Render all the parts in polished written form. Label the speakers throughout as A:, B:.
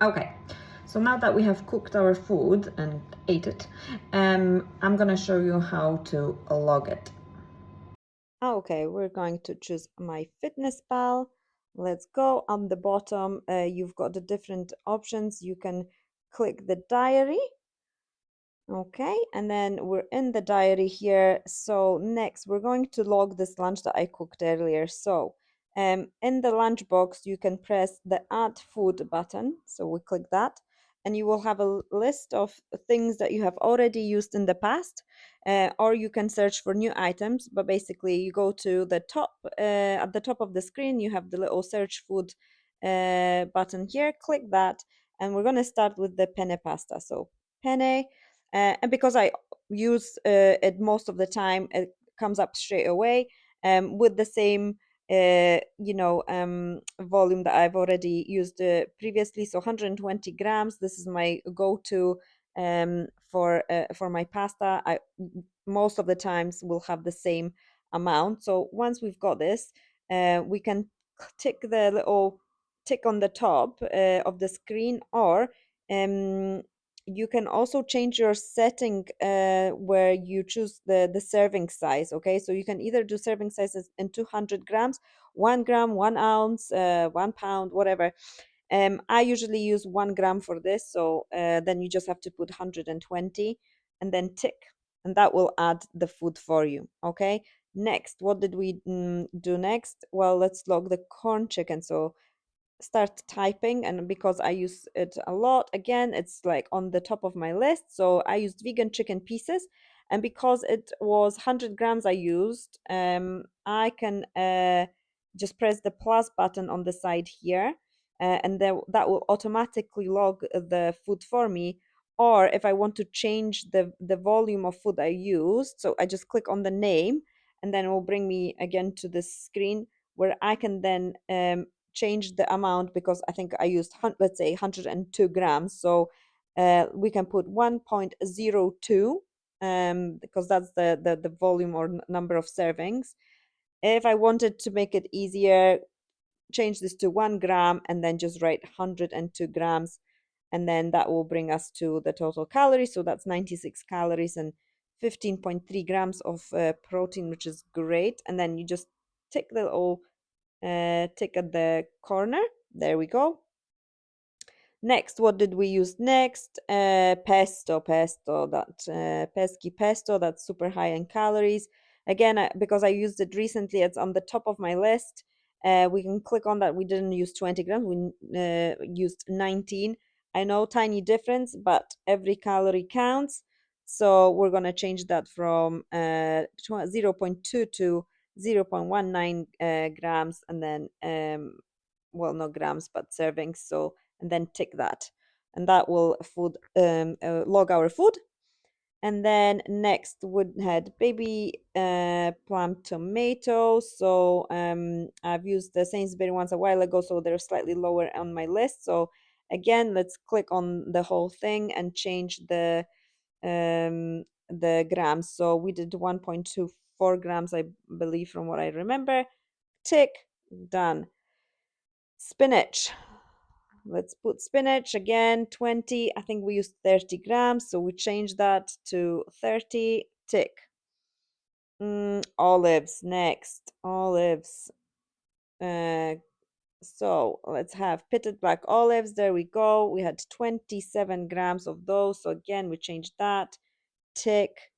A: Okay, so now that we have cooked our food and ate it, I'm gonna show you how to log it.
B: Okay, we're going to choose MyFitnessPal. Let's go. On the bottom, you've got the different options. You can click the diary. Okay, and then we're in the diary here. So next, we're going to log this lunch that I cooked earlier. So in the lunch box, you can press the Add Food button. So we click that, and you will have a list of things that you have already used in the past, or you can search for new items. But basically, you go to the top, at the top of the screen, you have the little Search Food button here. Click that, and we're going to start with the penne pasta. So penne. And because I use it most of the time, it comes up straight away with the same volume that I've already used previously. So 120 grams. This is my go-to for my pasta. I most of the times will have the same amount. So once we've got this, we can tick the little tick on the top of the screen, or you can also change your setting where you choose the serving size. Okay, so you can either do serving sizes in 200 grams, 1 gram, 1 ounce, 1 pound, whatever. I usually use 1 gram for this, so then you just have to put 120 and then tick, and that will add the food for you. Okay, next, what did we do next? Well, let's log the corn chicken. So start typing, and because I use it a lot, again, it's like on the top of my list. So I used vegan chicken pieces, and because it was 100 grams I used, I can just press the plus button on the side here, and then that will automatically log the food for me. Or if I want to change the volume of food I used, so I just click on the name, and then it will bring me again to this screen where I can then change the amount, because I think I used, let's say, 102 grams. So we can put 1.02 because that's the volume or number of servings. If I wanted to make it easier, change this to 1 gram and then just write 102 grams. And then that will bring us to the total calories. So that's 96 calories and 15.3 grams of protein, which is great. And then you just tick the little tick at the corner. There we go. Next, what did we use next? Pesto, that pesky pesto, that's super high in calories. Again, because I used it recently, it's on the top of my list. We can click on that. We didn't use 20 grams, we used 19. I know, tiny difference, but every calorie counts. So we're going to change that from 0.2 to 0.19 grams, and then, well, not grams, but servings. So, and then tick that, and that will log our food. And then next would had baby plum tomatoes. So I've used the Sainsbury ones a while ago, so they're slightly lower on my list. So again, let's click on the whole thing and change the grams. So we did 1.24 grams, I believe, from what I remember. Tick, done. Spinach. Let's put spinach again, 20. I think we used 30 grams, so we change that to 30. Tick. Olives next. Olives. Uh, so let's have pitted black olives. There we go. We had 27 grams of those. So again, we changed that. Tick.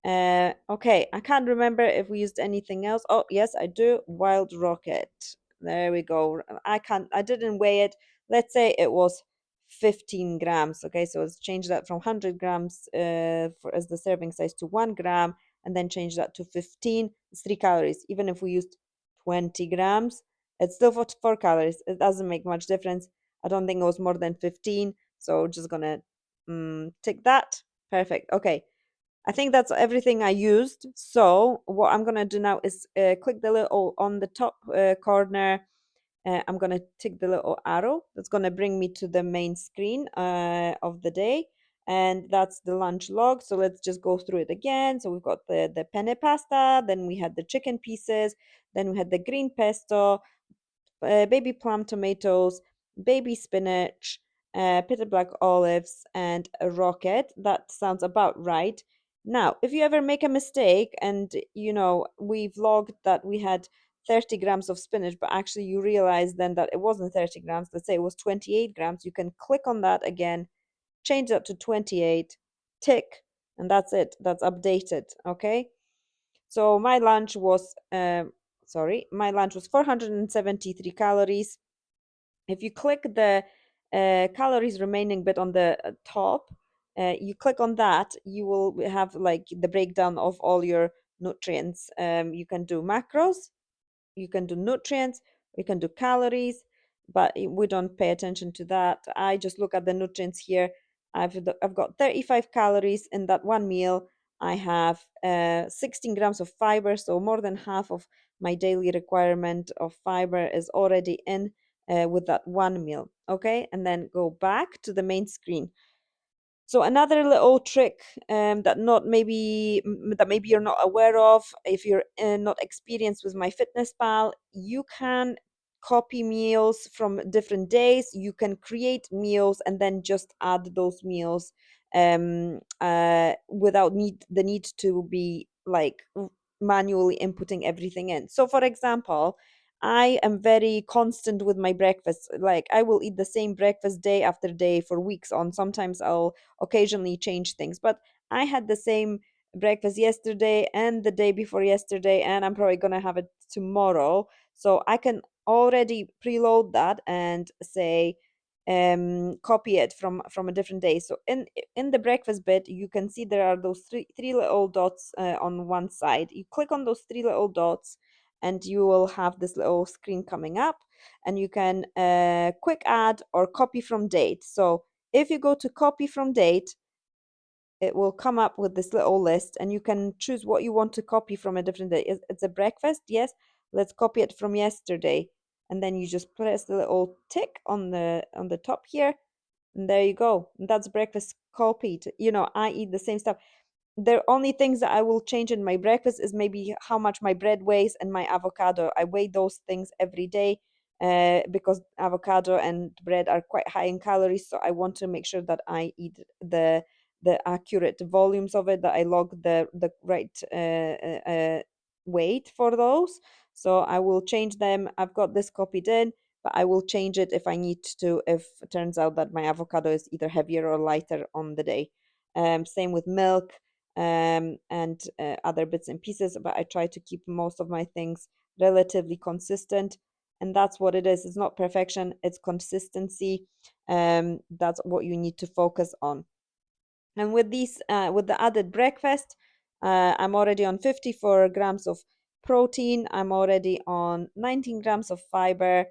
B: Okay, I can't remember if we used anything else. Oh, yes, I do. Wild rocket. There we go. I didn't weigh it. Let's say it was 15 grams. Okay, so let's change that from 100 grams as the serving size to 1 gram, and then change that to 15. It's 3 calories. Even if we used 20 grams, it's still 4 calories. It doesn't make much difference. I don't think it was more than 15. So just gonna tick that. Perfect. Okay. I think that's everything I used. So what I'm gonna do now is click the little on the top corner. I'm gonna tick the little arrow. That's gonna bring me to the main screen of the day, and that's the lunch log. So let's just go through it again. So we've got the penne pasta, then we had the chicken pieces, then we had the green pesto, baby plum tomatoes, baby spinach, Bitter black olives, and a rocket. That sounds about right. Now, if you ever make a mistake and we vlogged that we had 30 grams of spinach, but actually you realize then that it wasn't 30 grams, let's say it was 28 grams, you can click on that again, change that to 28, tick, and that's it. That's updated. Okay. So my lunch was 473 calories. If you click the calories remaining bit on the top, you click on that, you will have like the breakdown of all your nutrients. You can do macros, you can do nutrients, you can do calories, but we don't pay attention to that. I just look at the nutrients here. I've got 35 calories in that one meal. I have 16 grams of fiber, so more than half of my daily requirement of fiber is already in with that one meal. Okay, and then go back to the main screen. So another little trick that maybe you're not aware of, if you're not experienced with MyFitnessPal, you can copy meals from different days. You can create meals and then just add those meals without the need to be like manually inputting everything in. So, for example, I am very constant with my breakfast. Like I will eat the same breakfast day after day for weeks on. Sometimes I'll occasionally change things, but I had the same breakfast yesterday and the day before yesterday, and I'm probably gonna have it tomorrow. So I can already preload that and say copy it from a different day. So in the breakfast bit, you can see there are those three little dots on one side. You click on those three little dots and you will have this little screen coming up, and you can quick add or copy from date. So if you go to copy from date, it will come up with this little list, and you can choose what you want to copy from a different day. It's a breakfast, yes, let's copy it from yesterday, and then you just press the little tick on the top here, and there you go. That's breakfast copied. I eat the same stuff. The only things that I will change in my breakfast is maybe how much my bread weighs and my avocado. I weigh those things every day because avocado and bread are quite high in calories. So I want to make sure that I eat the accurate volumes of it, that I log the right weight for those. So I will change them. I've got this copied in, but I will change it if I need to, if it turns out that my avocado is either heavier or lighter on the day. Same with milk and other bits and pieces, but I try to keep most of my things relatively consistent. And that's what it is. It's not perfection, it's consistency. That's what you need to focus on. And with with the added breakfast, I'm already on 54 grams of protein. I'm already on 19 grams of fiber.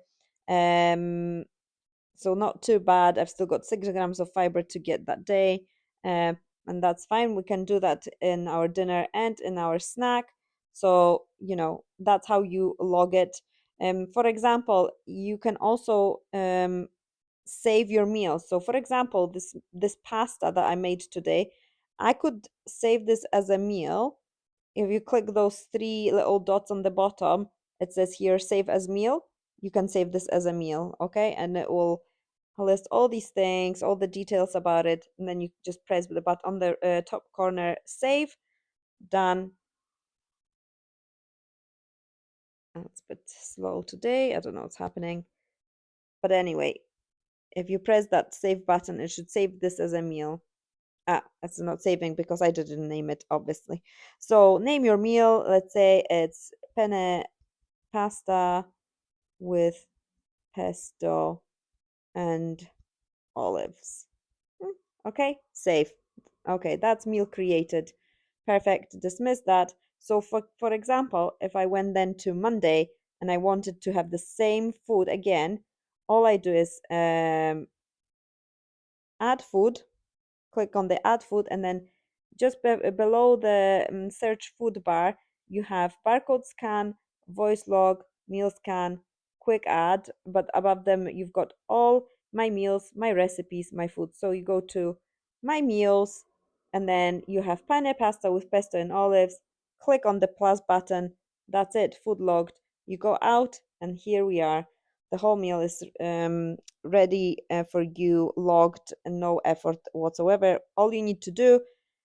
B: Um, so not too bad. I've still got 6 grams of fiber to get that day, uh, and that's fine. We can do that in our dinner and in our snack. So that's how you log it. For example, you can also save your meals. So, for example, this pasta that I made today, I could save this as a meal. If you click those three little dots on the bottom, it says here save as meal. You can save this as a meal, okay? And it will list all these things, all the details about it, and then you just press the button on the top corner, save, done. It's a bit slow today. I don't know what's happening. But anyway, if you press that save button, it should save this as a meal. It's not saving because I didn't name it, obviously. So name your meal. Let's say it's penne pasta with pesto and olives. Okay, save. Okay, that's meal created. Perfect. Dismiss that. So for example, if I went then to Monday and I wanted to have the same food again, all I do is add food, click on the add food, and then just below the search food bar, you have barcode scan, voice log, meal scan, quick add, but above them you've got all my meals, my recipes, my food. So you go to my meals, and then you have penne pasta with pesto and olives. Click on the plus button. That's it, food logged. You go out, and here we are. the whole meal is ready for you, logged, and no effort whatsoever. All you need to do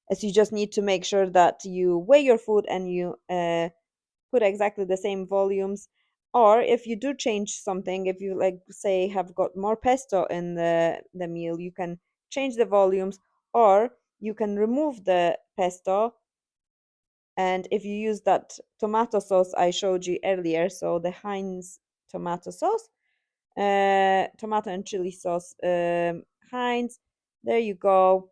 B: is you just need to make sure that you weigh your food and you put exactly the same volumes. Or if you do change something, if you like say have got more pesto in the meal, you can change the volumes, or you can remove the pesto. And if you use that tomato sauce I showed you earlier, so the Heinz tomato sauce, tomato and chili sauce, Heinz, there you go.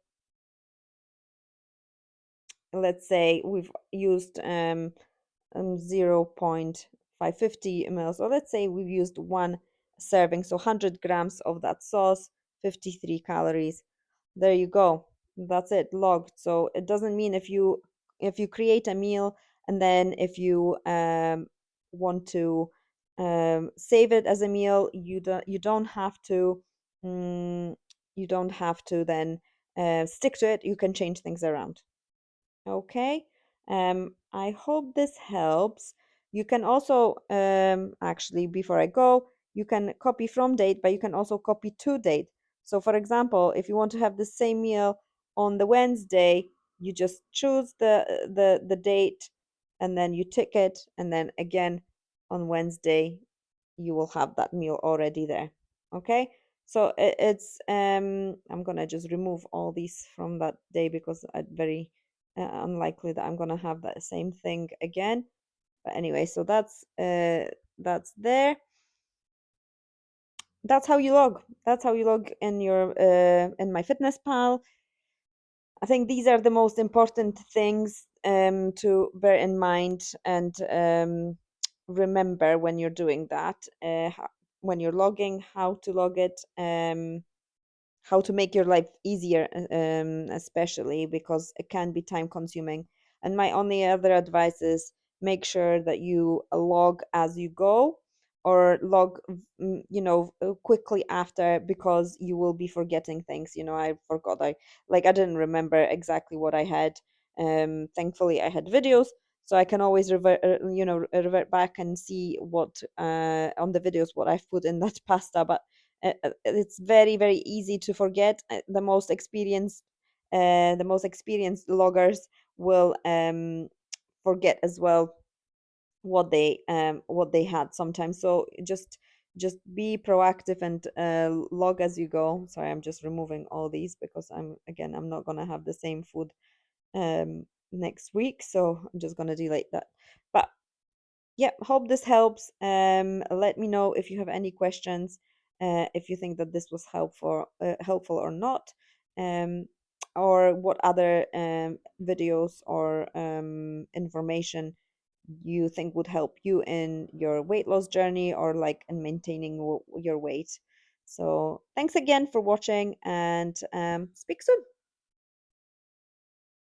B: Let's say we've used 0.550 ml. So let's say we've used one serving, so 100 grams of that sauce, 53 calories. There you go. That's it, logged. So it doesn't mean if you create a meal and then if you want to save it as a meal, you don't have to um, you don't have to then stick to it. You can change things around. Okay, I hope this helps. You can also, actually, before I go, you can copy from date, but you can also copy to date. So, for example, if you want to have the same meal on the Wednesday, you just choose the date and then you tick it, and then again on Wednesday, you will have that meal already there. Okay, so it's I'm gonna just remove all these from that day because I very unlikely that I'm gonna have that same thing again. But anyway, so that's there. That's how you log. That's how you log in your in MyFitnessPal. I think these are the most important things to bear in mind and remember when you're doing that. When you're logging, how to log it. How to make your life easier, especially because it can be time consuming. And my only other advice is make sure that you log as you go, or log, quickly after, because you will be forgetting things. I forgot, I didn't remember exactly what I had. Thankfully, I had videos. So I can always revert back and see what on the videos what I've put in that pasta. But it's very very easy to forget. The most experienced loggers will forget as well what they had sometimes. So just be proactive and log as you go. Sorry, I'm just removing all these because I'm not gonna have the same food next week, so I'm just gonna delete that. But yeah, hope this helps. Let me know if you have any questions, if you think that this was helpful or not, um, or what other videos or information you think would help you in your weight loss journey, or like in maintaining your weight. So thanks again for watching, and speak soon.